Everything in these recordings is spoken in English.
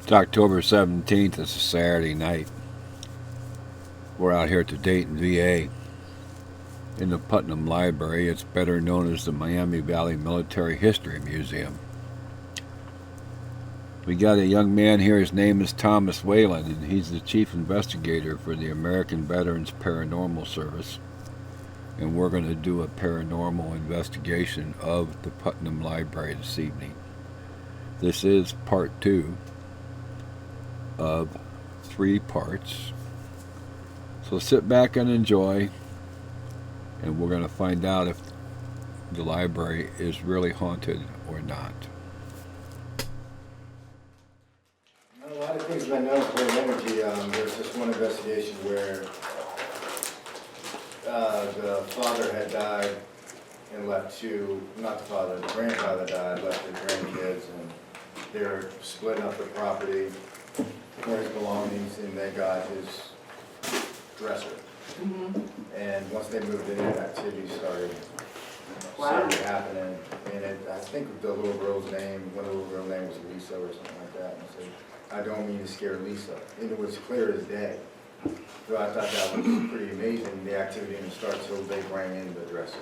It's October 17th. It's a Saturday night. We're out here at the Dayton VA in the Putnam Library. It's better known as the Miami Valley Military History Museum. We got a young man here. His name is Thomas Walen, and he's the chief investigator for the American Veterans Paranormal Service. And we're going to do a paranormal investigation of the Putnam Library this evening. This is part 2 of 3 parts. So sit back and enjoy, and we're going to find out if the library is really haunted or not. A lot of things have been known for energy. There's this one investigation where the father had died and left not the father, the grandfather died, left their grandkids, and they're splitting up the property for his belongings, and they got his dresser. And once they moved in, activity started happening. And I think the little girl's name, one of the little girl's name was Lisa or something like that. And I said, I don't mean to scare Lisa. And it was clear as day. So I thought that was pretty amazing, the activity didn't start until they bring in the dresser.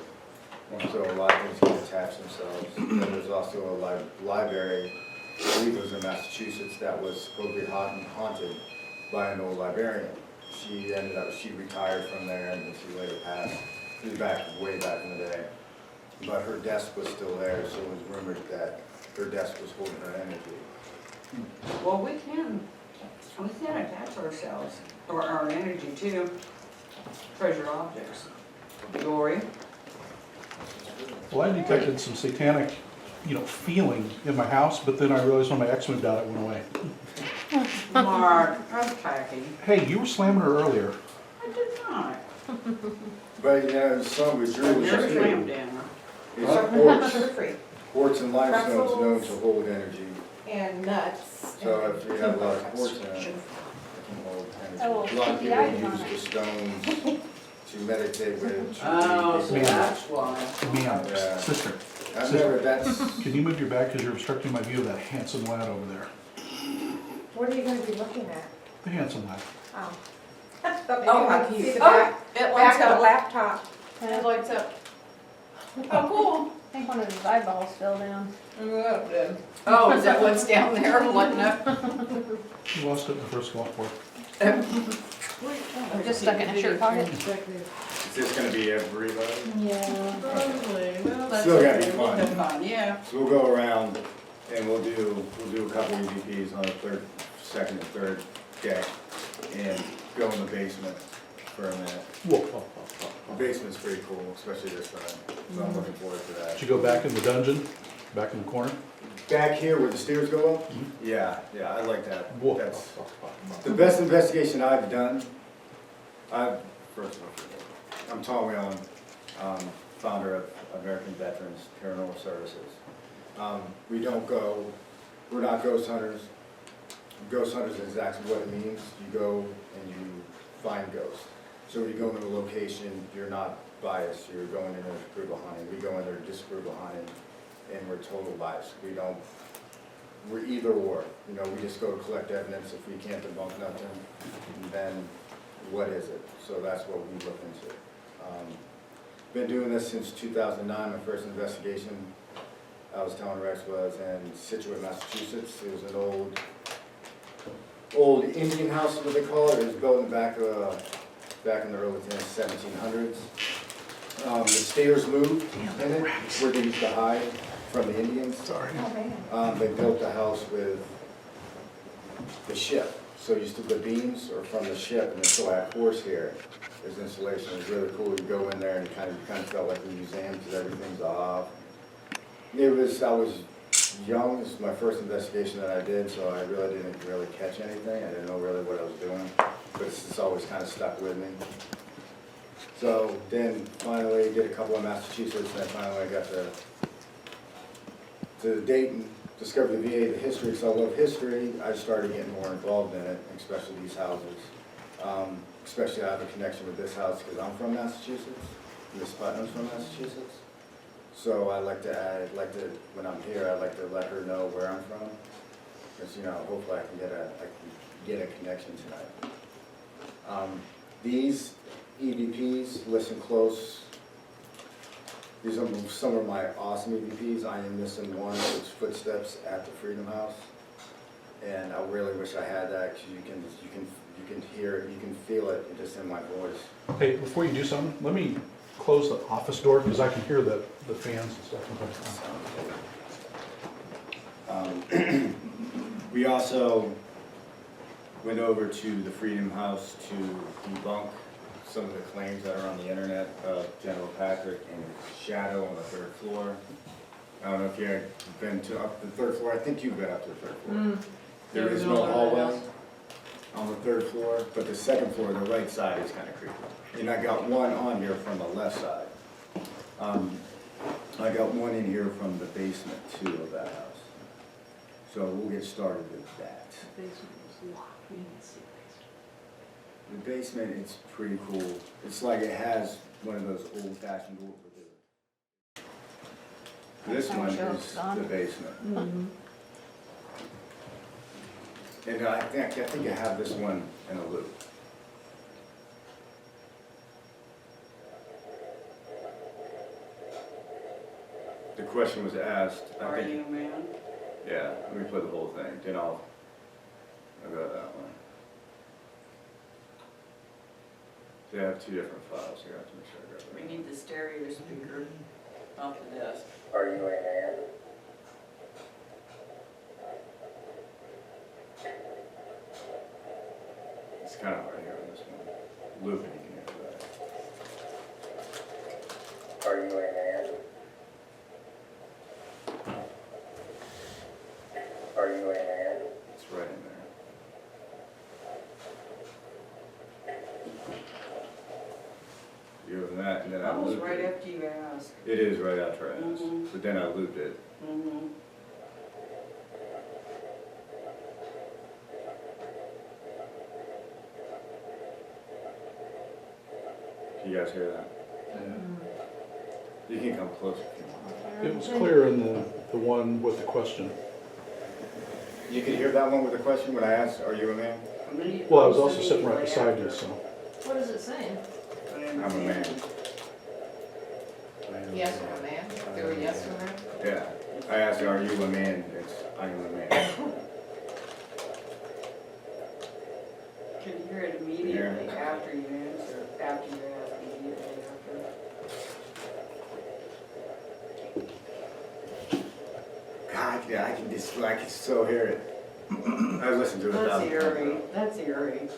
So a lot of things can attach themselves. Then there's also a library, I believe it was in Massachusetts, that was supposedly haunted by an old librarian. She retired from there and then she later passed. It was way back in the day. But her desk was still there, so it was rumored that her desk was holding her energy. Well, we can attach ourselves, or our energy to treasure objects. Lori? Well, I detected some satanic, feeling in my house, but then I realized when my ex moved out, it went away. Mark, I'm tacky. Hey, you were slamming her earlier. I did not. But the song we drew was You're a slam too. down. It's quartz and limestone's known to hold energy. And nuts. So if you have a lot of quartz in it, it can hold energy. Oh, A lot of yeah, people use the stones to meditate with. Oh, so Man. that's why. Ma'am, Yeah. sister, I've never, that's, can you move your back because you're obstructing my view of that handsome lad over there? What are you gonna be looking at? The handsome lad. Oh. Thought maybe Oh, you how wanted to see cute. the Oh, back, it lights back of the up. laptop. It lights up. Oh, cool. I think one of his eyeballs fell down. Oh, is that what's down there? Lighting up? You lost it in the first golf course. Just stuck in a shirt pocket. is this gonna be everybody? Yeah. Still gotta be fun. Fun, yeah. So we'll go around and we'll do a couple EVPs on the third, second and third deck and go in the basement for a minute. Whoa. The basement's pretty cool, especially this time, so I'm looking forward to that. Did you go back in the dungeon? Back in the corner? Back here where the stairs go up? Mhm. Yeah, I like that. Whoa. That's the best investigation I've done. First of all, I'm Tom Walen, founder of American Veterans Paranormal Services. We're not ghost hunters. Ghost hunters is exactly what it means. You go and you find ghosts. So when you go into a location, you're not biased. You're going in there disapproval hunting. We go in there disapproval hunting, and we're total biased. We're either or. We just go to collect evidence. If we can't debunk nothing, then what is it? So that's what we look into. Been doing this since 2009. My first investigation, I was telling Rex, was in Situate, Massachusetts. It was an old Indian house, is what they call it. It was built in the back in the early 1700s. The stairs moved in it, where they used to hide from the Indians. Sorry. Oh, man. They built the house with the ship. So you still the beams are from the ship, and they still have horse hair. There's installation. It was really cool. You go in there and you kind of felt like a museum because everything's off. I was young. This was my first investigation that I did, so I really didn't catch anything. I didn't know really what I was doing, but it's always kind of stuck with me. So then finally did a couple in Massachusetts, and then finally I got to Dayton, discovered the VA, the history, because I love history. I started getting more involved in it, especially these houses. Especially I have a connection with this house because I'm from Massachusetts. Miss Putnam's from Massachusetts. So I like to, when I'm here, I like to let her know where I'm from. because, you know, hopefully I can get a connection tonight. These EVPs, listen close. These are some of my awesome EVPs. I am missing one, it's Footsteps at the Freedom House. And I really wish I had that, because you can hear it, you can feel it just in my voice. Hey, before you do something, let me close the office door, because I can hear the fans and stuff. We also went over to the Freedom House to debunk some of the claims that are on the internet of General Patrick and his shadow on the 3rd floor. I don't know if you've been to up the 3rd floor. I think you've been up to the 3rd floor. There is no hallway on the 3rd floor, but the 2nd floor, the right side is kind of creepy. And I got one on here from the left side. I got one in here from the basement too of that house. So we'll get started with that. The basement, it's pretty cool. It's like it has one of those old-fashioned doors with it. This one is the basement. And I think I have this one in a loop. The question was asked, I Are think, you a man? yeah, let me play the whole thing, then I'll go to that one. They have 2 different files here, I have to make sure I got We that. need the stereo speaker off the desk. Are you a man? It's kind of hard to hear on this one. Looping, you can hear that. Are you a man? Are you a man? It's right in there. You have that, and then I That was looped right it. after you asked. It is right after I asked, Mhm. but then I looped it. Mm-hmm. Can you guys hear that? You can come closer if you want. It was clear in the one with the question. You can hear that one with the question when I asked, are you a man? Well, I was also sitting right beside you, so. What is it saying? I'm a man. Yes or a man? Do a yes or no? Yeah. I asked, are you a man? It's, I am a man. Can you hear it immediately after you answer, after you ask, immediately after? God, yeah, I can so hear it. I've listened to it a That's thousand times. eerie, that's eerie.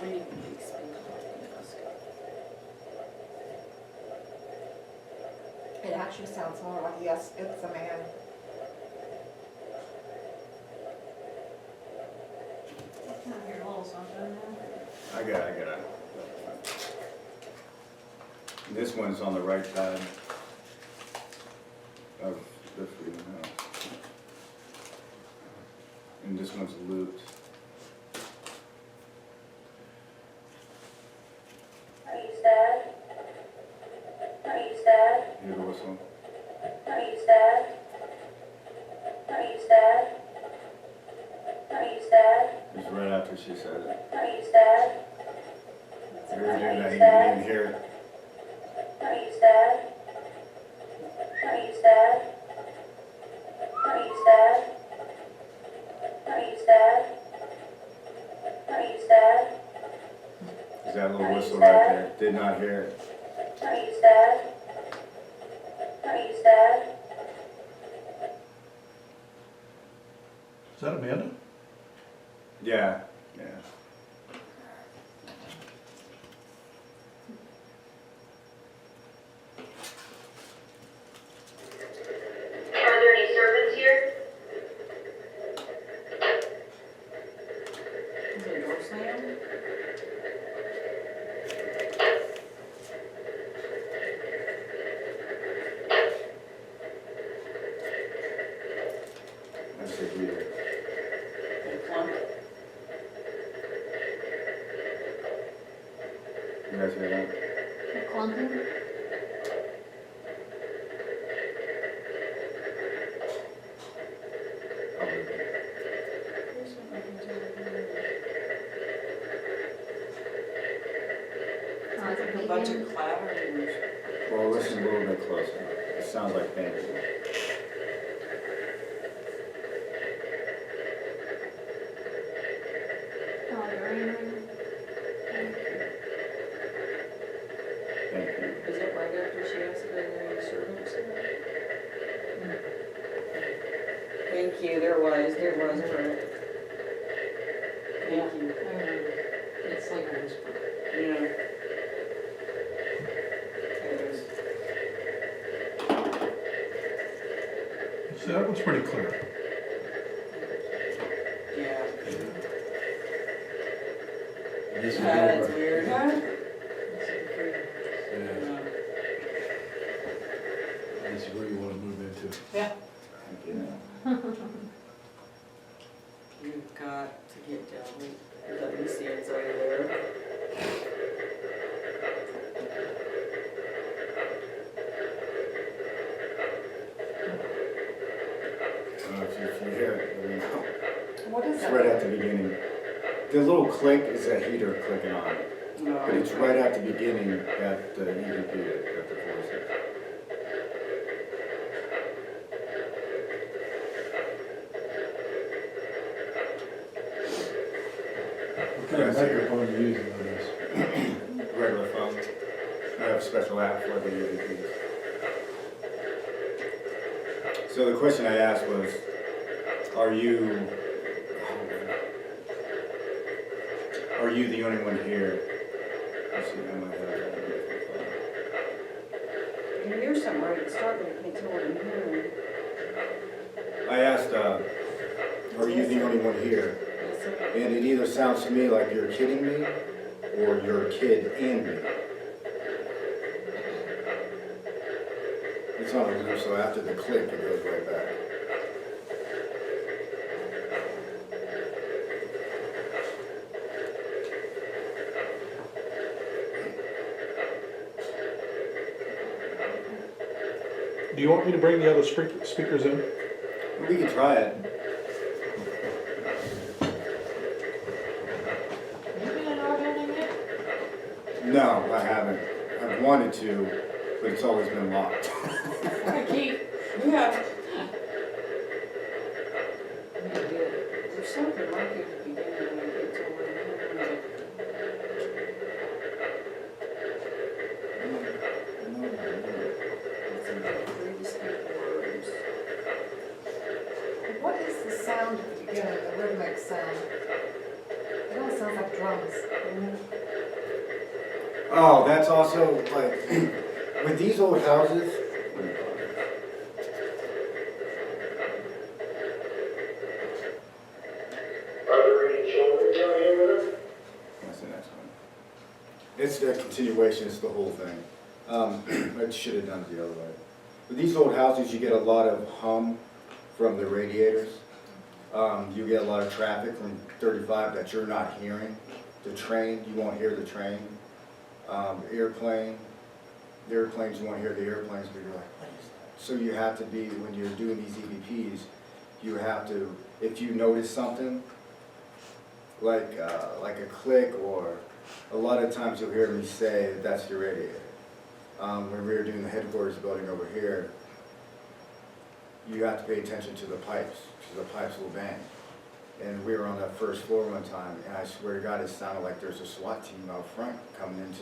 We need the big speaker on the desk. It actually sounds more like, yes, it's a man. I hear a little something now. I got it. This one's on the right side of the Freedom House. And this one's looped. Are you sad? Are you sad? Hear the whistle? Are you sad? Are you sad? Are you sad? It's right after she said it. Are you sad? You ever do that? You didn't hear it. Are you sad? Are you sad? Are you sad? Are you sad? Are you sad? Is that little whistle right there? Did not hear it. Are you sad? Are you sad? Is that Amanda? Yeah. Are there any servants here? Is it door slam? That's it. Weird. Big clump? You guys hear that? Clumping? I'll leave it. Sounds like a bunch of clattering. Well, listen a little bit closer. It sounds like banging. Oh, you're in. Thank you. Is it right after she has to go to the servants? Thank you, there was, right. Thank you. I remember. It's like a whisper. Yeah. It is. So that was pretty clear. Yeah. This is That's over. weird, huh? Yeah, this is where you want to move into. Thank you. You've got to get down, let me see inside of there. If you hear it, let me know. What is It's that? right at the beginning. The little click is that heater clicking on. But it's right at the beginning that the EVP, that the voice is. What kind of microphone are you using on this? Regular phone. I have a special app for the EVPs. So the question I asked was, are you the only one here? Let's see, I might have that on my You hear something right at the start, but I can't tell what I'm hearing. phone. I asked, are you the only one here? Yes, sir. And it either sounds to me like you're kidding me, or you're a kid and me. It's on a loop, so after the click, it goes right back. Do you want me to bring the other speakers in? We could try it. You been in our building yet? No, I haven't. I've wanted to, but it's always been locked. Okay, Keith. Yeah. There's something like it at the beginning when I get to where I'm hearing it. It's in like three distinct words. What is the sound at the beginning, the rhythmic sound? It almost sounds like drums. Oh, that's also like, with these old houses, that's the next one. It's the continuation, it's the whole thing. I should have done it the other way. With these old houses, you get a lot of hum from the radiators. You get a lot of traffic from 35 that you're not hearing. The train, you won't hear the train. The airplanes, you won't hear the airplanes, but you're like, what is that? So you have to be, when you're doing these EVPs, you have to, if you notice something, like a click, or a lot of times you'll hear me say, that's your radiator. When we were doing the headquarters building over here, you have to pay attention to the pipes, because the pipes will bang. And we were on that first floor one time, and I swear to God, it sounded like there's a SWAT team out front coming in.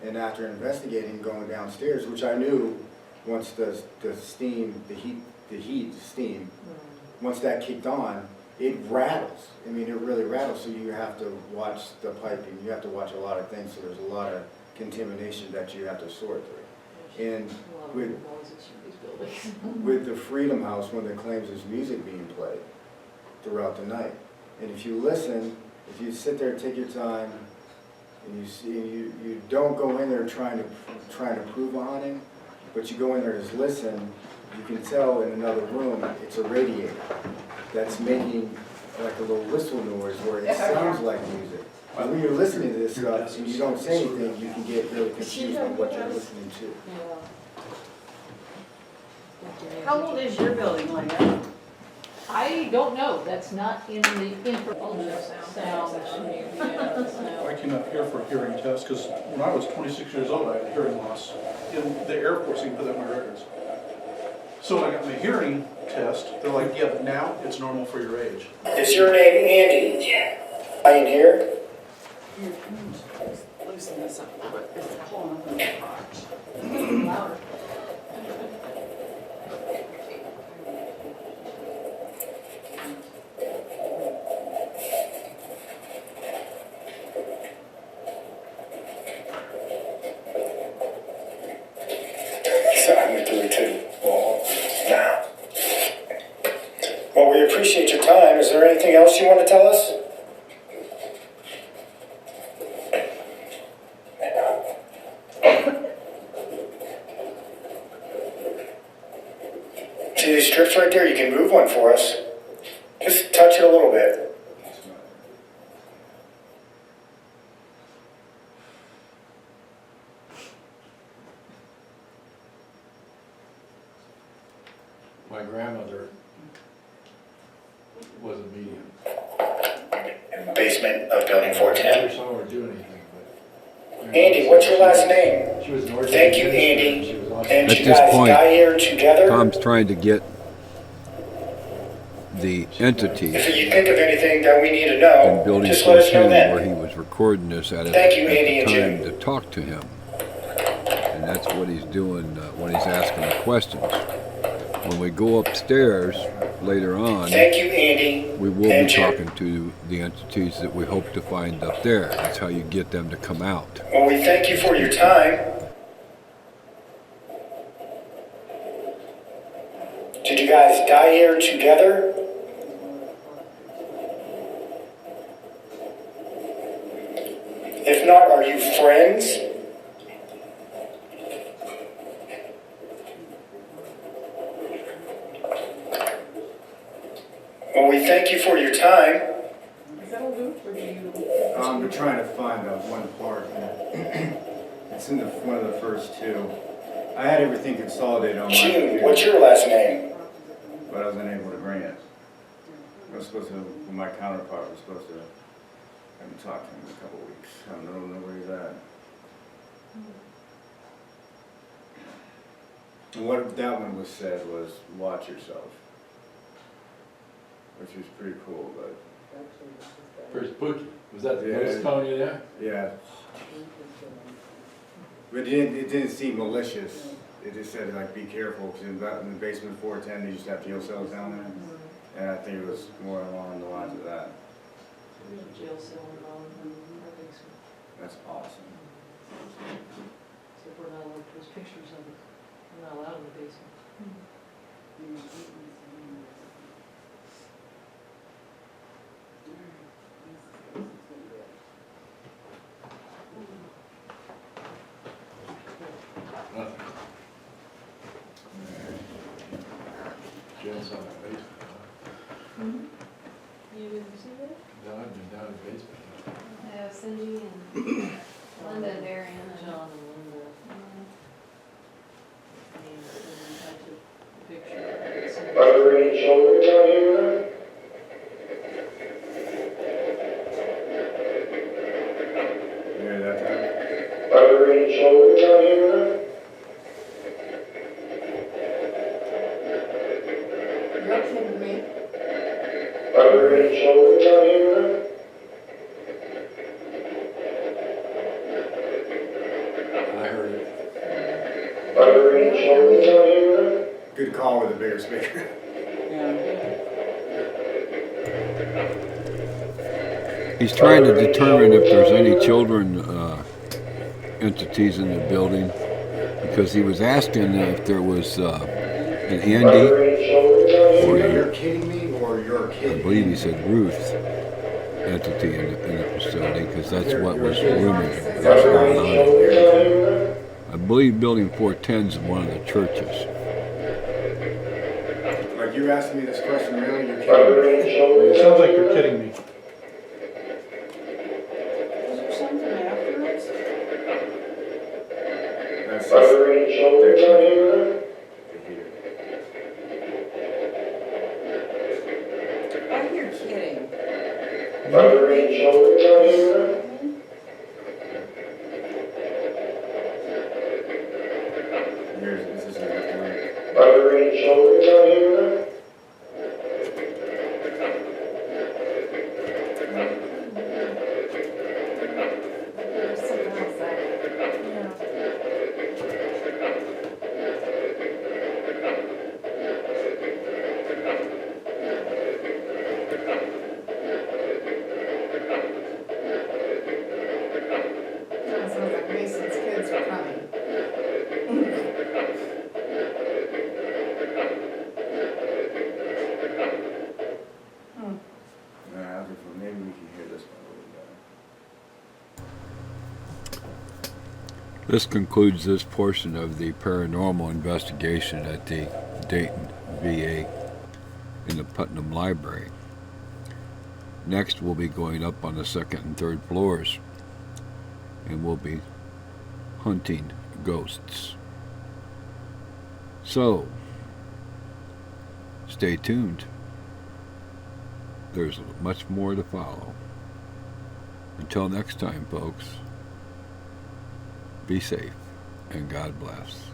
And after investigating, going downstairs, which I knew, once the steam, once that kicked on, it rattles. I mean, it really rattles, so you have to watch the piping, you have to watch a lot of things, so there's a lot of contamination that you have to sort through. And with, with the Freedom House, when there claims there's music being played throughout the night. And if you listen, if you sit there, take your time, and you see, you don't go in there trying to prove a haunting, but you go in there and just listen, you can tell in another room, it's a radiator that's making like a little whistle noise where it sounds like music. When you're listening to this stuff, and you don't say anything, you can get really confused on what you're listening to. How old is your building, Leah? I don't know, that's not in the info. Sound. I came up here for a hearing test, because when I was 26 years old, I had a hearing loss in the Air Force, you can put that in my records. So when I got my hearing test, they're like, yeah, but now it's normal for your age. Is your name Andy? Yeah. I in here? Loosen this up a little bit. It's pulling up in the crotch. Louder. So I went through it too. Well, now. Well, we appreciate your time. Is there anything else you want to tell us? See these strips right there? You can move one for us. Just touch it a little bit. My grandmother was a medium. Basement of building I 410. never saw her do anything, but. Andy, what's your last name? She was an ordained Thank you, minister, Andy. she was awesome. And At you this guys point, die here together? Tom's trying to get the entity If you think of anything that we need to in know, Building just let us know 410 where then. he was recording this at Thank you, the Andy and time Jim. to talk to him. And that's what he's doing when he's asking the questions. When we go upstairs later on, Thank you, Andy. we will and be Jim. talking to the entities that we hope to find up there. That's how you get them to come out. Well, we thank you for your time. Did you guys die here together? If not, are you friends? Well, we thank you for your time. Is that all good, or do you? We're trying to find one part. It's in one of the first two. I had everything consolidated on my June, computer, what's your last name? but I was unable to bring it. I was supposed to, with my counterpart was supposed to, I haven't talked to him in a couple of weeks. I don't know where he's at. And what that one was said was, watch yourself. Which was pretty cool, but Pretty spooky. Was that the Yeah. ghost telling you that? yeah. But it didn't seem malicious. It just said like be careful because in the basement of 410 they used to have jail cells down there, and I think it was more along the lines of that. There's a jail cell involved in our basement, That's awesome. except we're not allowed to post pictures of it. We're not allowed in the basement. Nothing. Jail's on the basement, huh? You didn't see that? No, I've been down in the basement. Yeah, Cindy and Linda and Darian and John and Linda, and then I took a picture. Are there any children down here? You hear that time? Are there any children down here? You're kidding me. Are there any children down here? I heard it. Are there any children down here? Good call with a bigger speaker. He's trying to determine if there's any children entities in the building because he was asking if there was an Are Andy there any children down here? or You're a, kidding me, or you're I kidding believe me? he said Ruth entity in the facility because that's what was rumored. Are there any children down here? I believe Building 410 is one of the churches. Like you asking me this question, really? You're Are there kidding me? any children It down sounds like you're here? kidding me. kidding. Buckeyenest shoulders on here. This is a Buckeyenest shoulders on here. There's something else that, Yeah. sounds like Mason's kids are coming. maybe we can hear this one a little better. This concludes this portion of the paranormal investigation at the Dayton VA in the Putnam Library. Next, we'll be going up on the second and third floors, and we'll be hunting ghosts. So, stay tuned. There's much more to follow. Until next time, folks, be safe and God bless.